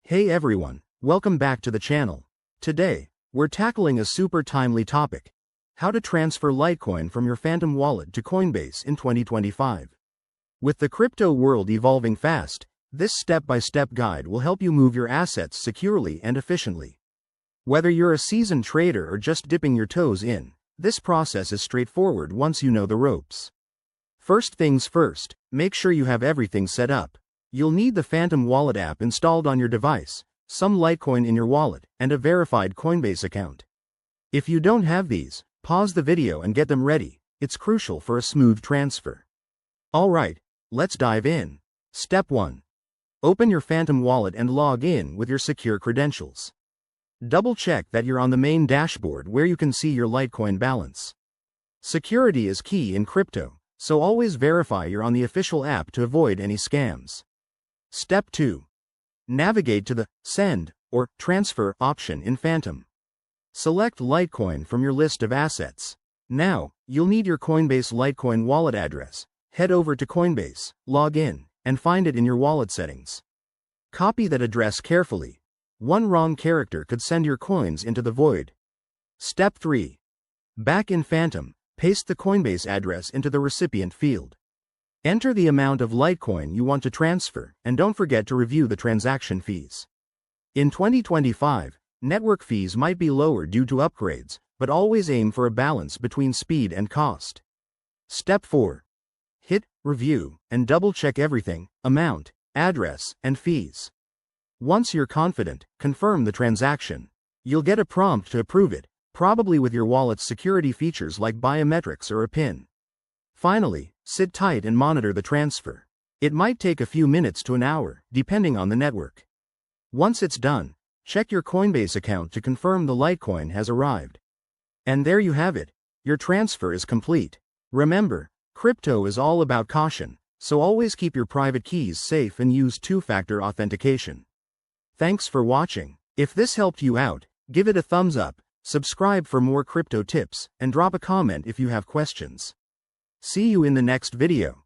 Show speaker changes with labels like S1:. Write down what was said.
S1: Hey everyone, welcome back to the channel. Today, we're tackling a super timely topic: how to transfer Litecoin from your Phantom wallet to Coinbase in 2025. With the crypto world evolving fast, this step-by-step guide will help you move your assets securely and efficiently. Whether you're a seasoned trader or just dipping your toes in, this process is straightforward once you know the ropes. First things first, make sure you have everything set up. You'll need the Phantom Wallet app installed on your device, some Litecoin in your wallet, and a verified Coinbase account. If you don't have these, pause the video and get them ready. It's crucial for a smooth transfer. Alright, let's dive in. Step 1. Open your Phantom wallet and log in with your secure credentials. Double-check that you're on the main dashboard where you can see your Litecoin balance. Security is key in crypto, so always verify you're on the official app to avoid any scams. Step 2. Navigate to the Send or Transfer option in Phantom. Select Litecoin from your list of assets. Now, you'll need your Coinbase Litecoin wallet address. Head over to Coinbase, log in, and find it in your wallet settings. Copy that address carefully. One wrong character could send your coins into the void. Step 3. Back in Phantom, paste the Coinbase address into the recipient field. Enter the amount of Litecoin you want to transfer, and don't forget to review the transaction fees. In 2025, network fees might be lower due to upgrades, but always aim for a balance between speed and cost. Step 4. Hit Review and double-check everything: amount, address, and fees. Once you're confident, confirm the transaction. You'll get a prompt to approve it, probably with your wallet's security features like biometrics or a PIN. Finally, sit tight and monitor the transfer. It might take a few minutes to an hour, depending on the network. Once it's done, check your Coinbase account to confirm the Litecoin has arrived. And there you have it. Your transfer is complete. Remember, crypto is all about caution, so always keep your private keys safe and use two-factor authentication. Thanks for watching. If this helped you out, give it a thumbs up, subscribe for more crypto tips, and drop a comment if you have questions. See you in the next video.